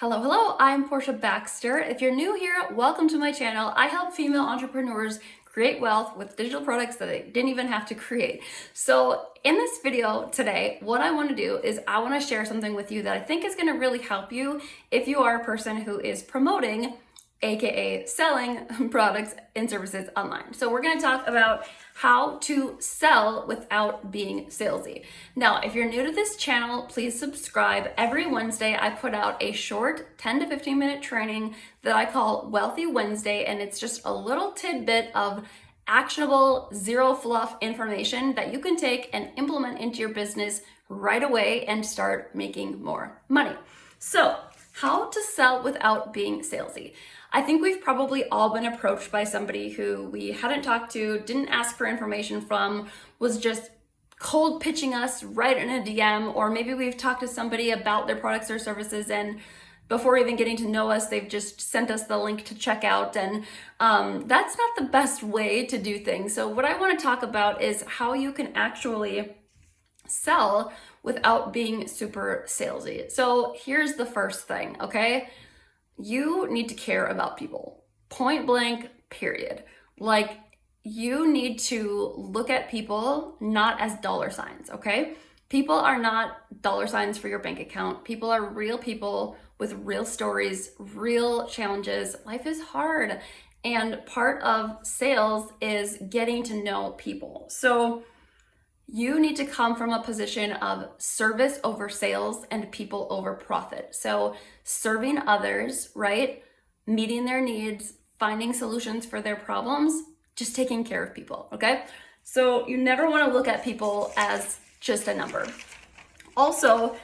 Hello, I'm Portia Baxter. If you're new here, welcome to my channel. I help female entrepreneurs create wealth with digital products that they didn't even have to create. So in this video today, what I want to do is I want to share something with you that I think is going to really help you if you are a person who is promoting, aka selling products and services online. So we're going to talk about how to sell without being salesy. Now, if you're new to this channel, please subscribe. Every Wednesday, I put out a short 10 to 15 minute training that I call Wealthy Wednesday, and it's just a little tidbit of actionable, zero fluff information that you can take and implement into your business right away and start making more money. So, how to sell without being salesy. I think we've probably all been approached by somebody who we hadn't talked to, didn't ask for information from, was just cold pitching us right in a DM, or maybe we've talked to somebody about their products or services and before even getting to know us, they've just sent us the link to check out, and that's not the best way to do things. So what I want to talk about is how you can actually sell without being super salesy. So here's the first thing, okay? You need to care about people. Point blank, period. Like, you need to look at people not as dollar signs, okay? People are not dollar signs for your bank account. People are real people with real stories, real challenges. Life is hard. And part of sales is getting to know people. So you need to come from a position of service over sales and people over profit. So serving others, right? Meeting their needs, finding solutions for their problems, just taking care of people, okay? So you never want to look at people as just a number. Also,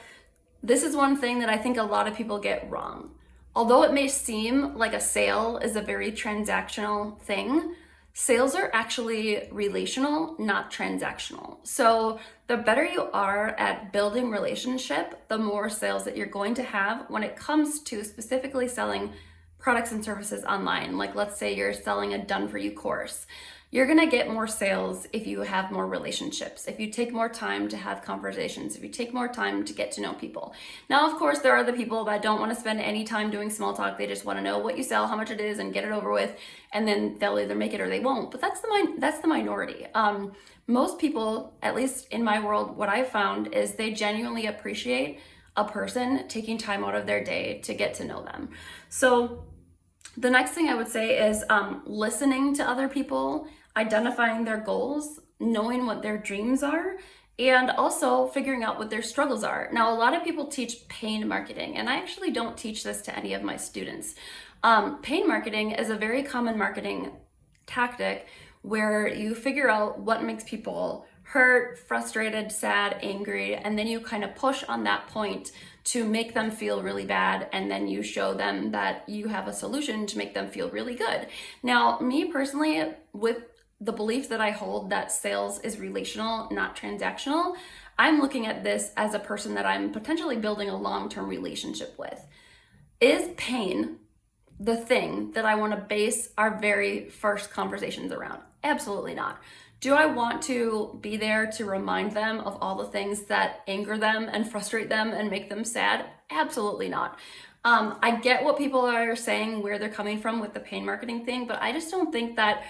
this is one thing that I think a lot of people get wrong. Although it may seem like a sale is a very transactional thing, sales are actually relational, not transactional. So the better you are at building relationship, the more sales that you're going to have when it comes to specifically selling products and services online. Like, let's say you're selling a done for you course. You're gonna get more sales if you have more relationships, if you take more time to have conversations, if you take more time to get to know people. Now, of course, there are the people that don't want to spend any time doing small talk. They just want to know what you sell, how much it is, and get it over with, and then they'll either make it or they won't. But that's the minority. Most people, at least in my world, what I've found is they genuinely appreciate a person taking time out of their day to get to know them. So the next thing I would say is listening to other people, identifying their goals, knowing what their dreams are, and also figuring out what their struggles are. Now, a lot of people teach pain marketing, and I actually don't teach this to any of my students. Pain marketing is a very common marketing tactic where you figure out what makes people hurt, frustrated, sad, angry, and then you kind of push on that point to make them feel really bad, and then you show them that you have a solution to make them feel really good. Now, me personally, with the belief that I hold that sales is relational, not transactional, I'm looking at this as a person that I'm potentially building a long-term relationship with. Is pain the thing that I want to base our very first conversations around? Absolutely not. Do I want to be there to remind them of all the things that anger them and frustrate them and make them sad? Absolutely not. I get what people are saying, where they're coming from with the pain marketing thing, but I just don't think that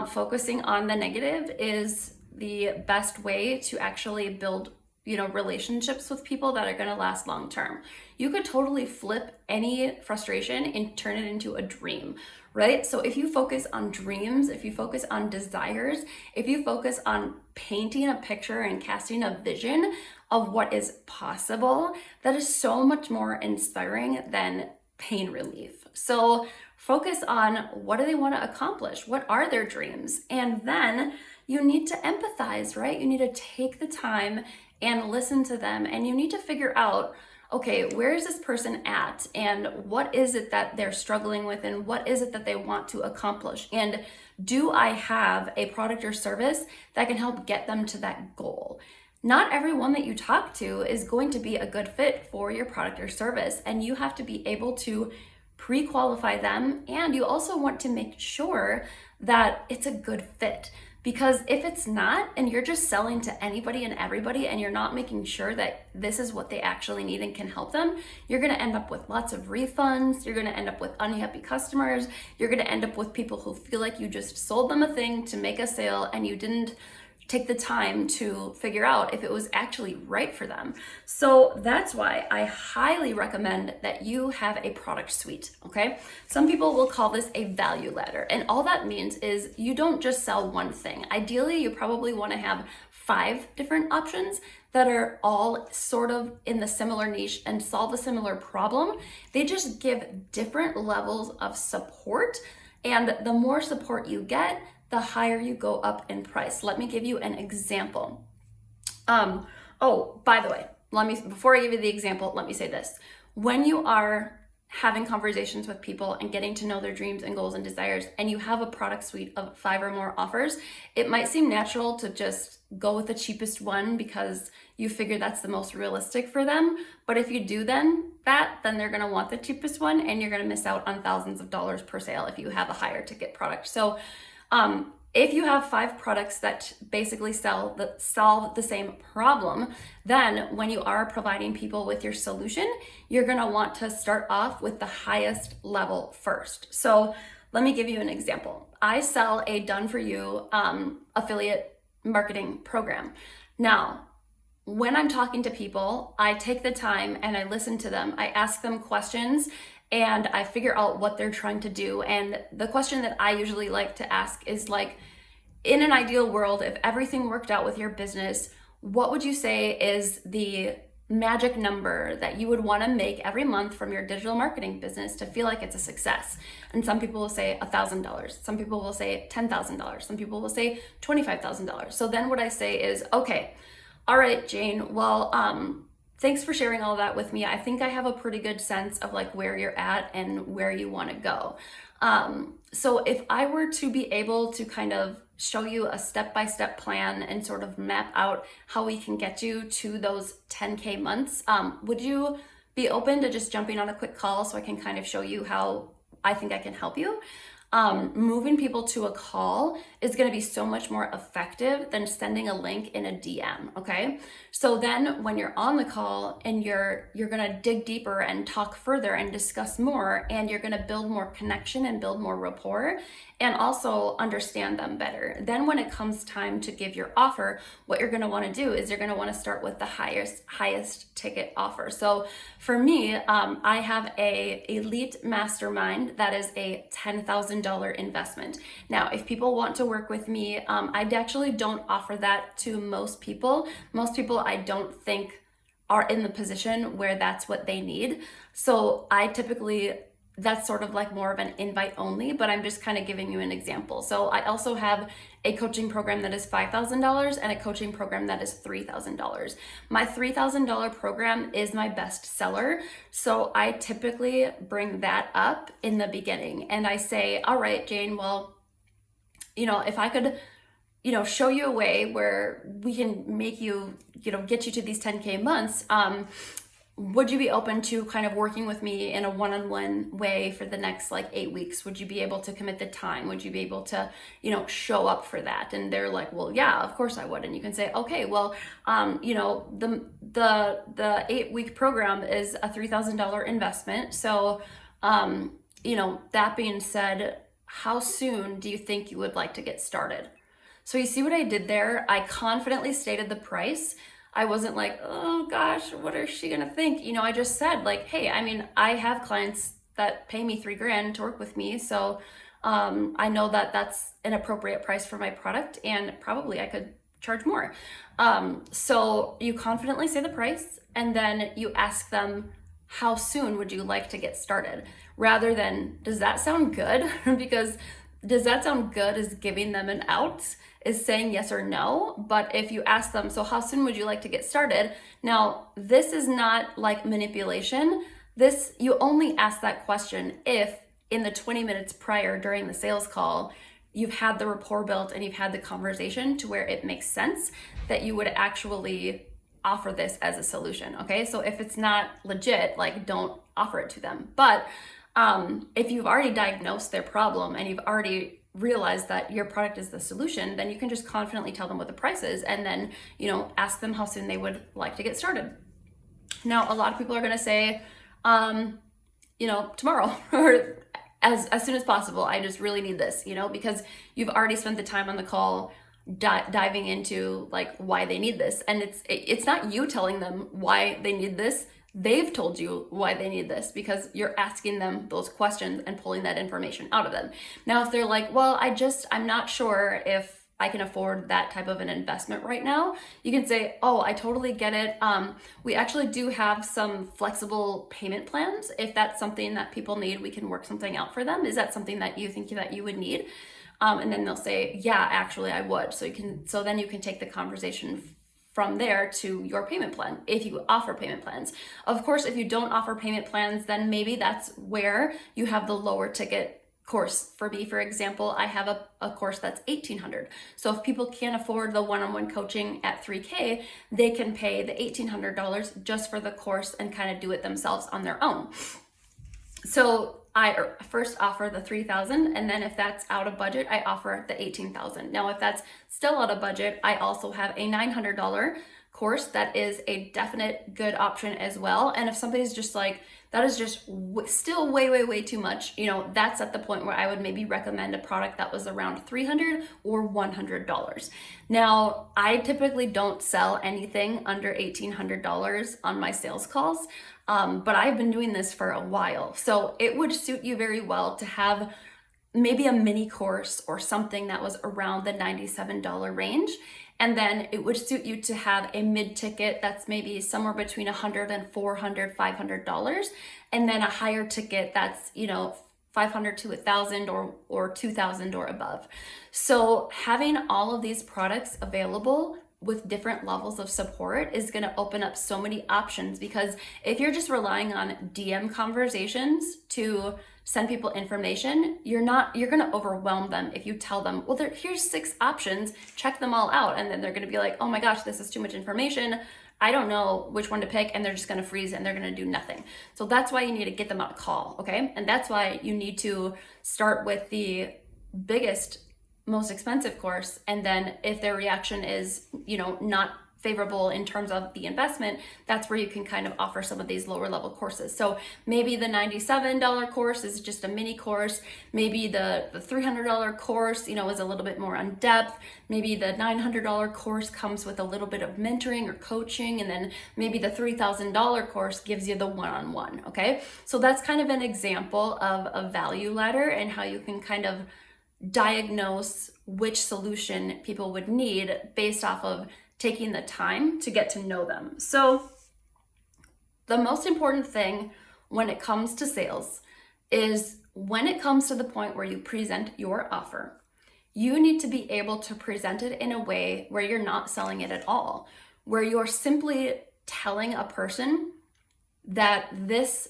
focusing on the negative is the best way to actually build relationships with people that are going to last long term. You could totally flip any frustration and turn it into a dream, right? So if you focus on dreams, if you focus on desires, if you focus on painting a picture and casting a vision of what is possible, that is so much more inspiring than pain relief. So focus on what do they want to accomplish? What are their dreams? And then you need to empathize, right? You need to take the time and listen to them, and you need to figure out, okay, where is this person at, and what is it that they're struggling with, and what is it that they want to accomplish, and do I have a product or service that can help get them to that goal? Not everyone that you talk to is going to be a good fit for your product or service, and you have to be able to pre-qualify them, and you also want to make sure that it's a good fit. Because if it's not, and you're just selling to anybody and everybody, and you're not making sure that this is what they actually need and can help them, you're gonna end up with lots of refunds, you're gonna end up with unhappy customers, you're gonna end up with people who feel like you just sold them a thing to make a sale and you didn't take the time to figure out if it was actually right for them. So that's why I highly recommend that you have a product suite, okay? Some people will call this a value ladder, and all that means is you don't just sell one thing. Ideally, you probably want to have 5 different options that are all sort of in the similar niche and solve a similar problem. They just give different levels of support, and the more support you get, the higher you go up in price. Let me give you an example. Oh, by the way, before I give you the example, let me say this. When you are having conversations with people and getting to know their dreams and goals and desires, and you have a product suite of 5 or more offers, it might seem natural to just go with the cheapest one because you figure that's the most realistic for them. But if you do then they're gonna want the cheapest one, and you're gonna miss out on thousands of dollars per sale if you have a higher ticket product. So if you have 5 products that basically solve the same problem, then when you are providing people with your solution, you're gonna want to start off with the highest level first. So let me give you an example. I sell a done-for-you affiliate marketing program. Now, when I'm talking to people, I take the time and I listen to them. I ask them questions and I figure out what they're trying to do. And the question that I usually like to ask is like, in an ideal world, if everything worked out with your business, what would you say is the magic number that you would want to make every month from your digital marketing business to feel like it's a success? And some people will say $1,000. Some people will say $10,000. Some people will say $25,000. So then what I say is, okay, all right, Jane, well, thanks for sharing all that with me. I think I have a pretty good sense of like where you're at and where you want to go. So if I were to be able to kind of show you a step-by-step plan and sort of map out how we can get you to those 10K months, would you be open to just jumping on a quick call so I can kind of show you how I think I can help you? Moving people to a call is going to be so much more effective than sending a link in a DM. Okay. So then when you're on the call and you're going to dig deeper and talk further and discuss more, and you're going to build more connection and build more rapport and also understand them better. Then when it comes time to give your offer, what you're going to want to do is you're going to want to start with the highest ticket offer. So for me, I have a elite mastermind that is a $10,000 investment. Now, if people want to work with me, I actually don't offer that to most people. Most people I don't think are in the position where that's what they need. So I typically, that's sort of like more of an invite only, but I'm just kind of giving you an example. So I also have a coaching program that is $5,000 and a coaching program that is $3,000. My $3,000 program is my best seller. So I typically bring that up in the beginning and I say, all right, Jane, well, if I could, show you a way where we can make you, get you to these 10K months, would you be open to kind of working with me in a one-on-one way for the next 8 weeks? Would you be able to commit the time? Would you be able to, show up for that? And they're like, well, yeah, of course I would. And you can say, okay, well, the 8-week program is a $3,000 investment. So, that being said, how soon do you think you would like to get started? So you see what I did there? I confidently stated the price. I wasn't like, oh gosh, what is she gonna think? I just said hey, I have clients that pay me $3,000 to work with me. So I know that that's an appropriate price for my product and probably I could charge more. So you confidently say the price and then you ask them, how soon would you like to get started? Rather than, does that sound good? Because does that sound good is giving them an out, is saying yes or no. But if you ask them, so how soon would you like to get started? Now, this is not like manipulation. You only ask that question if in the 20 minutes prior during the sales call, you've had the rapport built and you've had the conversation to where it makes sense that you would actually offer this as a solution. Okay. So if it's not legit, don't offer it to them. But if you've already diagnosed their problem and you've already realize that your product is the solution, then you can just confidently tell them what the price is, and then, ask them how soon they would like to get started. Now, a lot of people are going to say, tomorrow or as soon as possible. I just really need this, because you've already spent the time on the call diving into like why they need this. And it's not you telling them why they need this. They've told you why they need this because you're asking them those questions and pulling that information out of them. Now, if they're like, well, I'm not sure if I can afford that type of an investment right now, you can say, oh, I totally get it. We actually do have some flexible payment plans. If that's something that people need, we can work something out for them. Is that something that you think that you would need? And then they'll say, yeah, actually I would. So then you can take the conversation from there to your payment plan, if you offer payment plans. Of course, if you don't offer payment plans, then maybe that's where you have the lower ticket course. For me, for example, I have a course that's $1,800. So if people can't afford the one-on-one coaching at $3K, they can pay the $1,800 just for the course and kind of do it themselves on their own. So I first offer the $3,000, and then if that's out of budget, I offer the $18,000. Now, if that's still out of budget, I also have a $900 course that is a definite good option as well. And if somebody's just like, that is just still way too much, that's at the point where I would maybe recommend a product that was around $300 or $100. Now, I typically don't sell anything under $1,800 on my sales calls, but I've been doing this for a while. So it would suit you very well to have maybe a mini course or something that was around the $97 range. And then it would suit you to have a mid-ticket that's maybe somewhere between $100 and $400, $500, and then a higher ticket that's, $500 to $1,000 or $2,000 or above. So having all of these products available with different levels of support is going to open up so many options, because if you're just relying on DM conversations to send people information, you're going to overwhelm them if you tell them, well, here's 6 options, check them all out. And then they're going to be like, oh my gosh, this is too much information. I don't know which one to pick. And they're just going to freeze and they're going to do nothing. So that's why you need to get them on a call. Okay. And that's why you need to start with the biggest, most expensive course. And then if their reaction is, not favorable in terms of the investment, that's where you can kind of offer some of these lower level courses. So maybe the $97 course is just a mini course. Maybe the $300 course, is a little bit more in depth. Maybe the $900 course comes with a little bit of mentoring or coaching. And then maybe the $3,000 course gives you the one-on-one. Okay. So that's kind of an example of a value ladder and how you can kind of diagnose which solution people would need based off of taking the time to get to know them. So the most important thing when it comes to sales is when it comes to the point where you present your offer, you need to be able to present it in a way where you're not selling it at all, where you're simply telling a person that this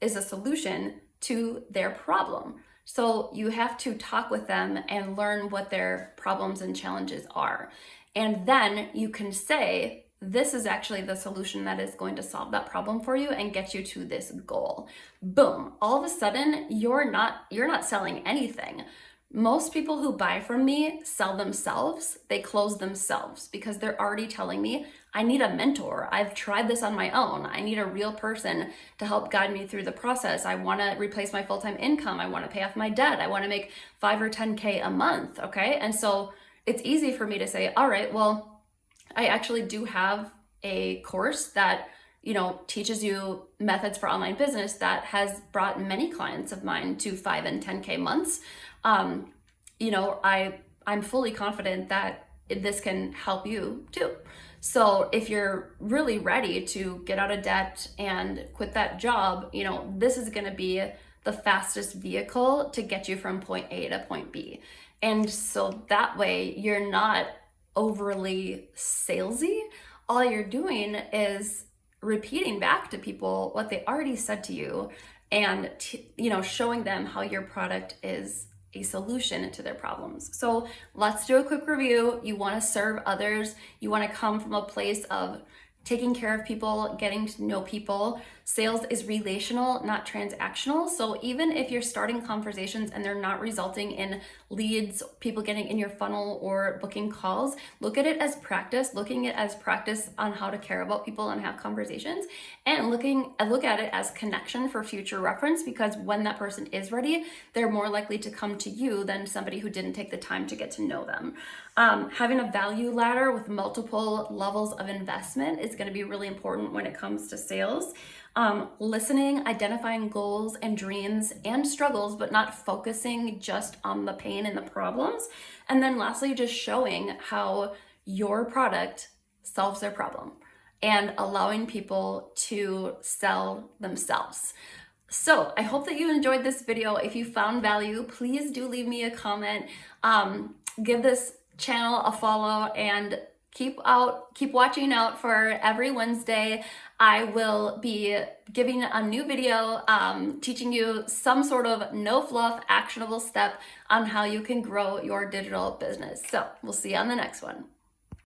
is a solution to their problem. So you have to talk with them and learn what their problems and challenges are. And then you can say, this is actually the solution that is going to solve that problem for you and get you to this goal. Boom. All of a sudden, you're not selling anything. Most people who buy from me sell themselves. They close themselves because they're already telling me, I need a mentor. I've tried this on my own. I need a real person to help guide me through the process. I want to replace my full-time income. I want to pay off my debt. I want to make 5 or 10K a month. Okay. And so it's easy for me to say, all right, well, I actually do have a course that, teaches you methods for online business that has brought many clients of mine to 5 and 10K months. I'm fully confident that this can help you too. So if you're really ready to get out of debt and quit that job, this is going to be the fastest vehicle to get you from point A to point B. And so that way you're not overly salesy. All you're doing is repeating back to people what they already said to you and, showing them how your product is a solution to their problems. So let's do a quick review. You want to serve others. You want to come from a place of taking care of people, getting to know people. Sales is relational, not transactional. So even if you're starting conversations and they're not resulting in leads, people getting in your funnel or booking calls, look at it as practice, looking at it as practice on how to care about people and have conversations, and look at it as connection for future reference, because when that person is ready, they're more likely to come to you than somebody who didn't take the time to get to know them. Having a value ladder with multiple levels of investment is going to be really important when it comes to sales. Listening, identifying goals and dreams and struggles, but not focusing just on the pain and the problems. And then lastly, just showing how your product solves their problem and allowing people to sell themselves. So I hope that you enjoyed this video. If you found value, please do leave me a comment. Give this channel a follow, and keep watching out for every Wednesday. I will be giving a new video teaching you some sort of no fluff actionable step on how you can grow your digital business. So we'll see you on the next one.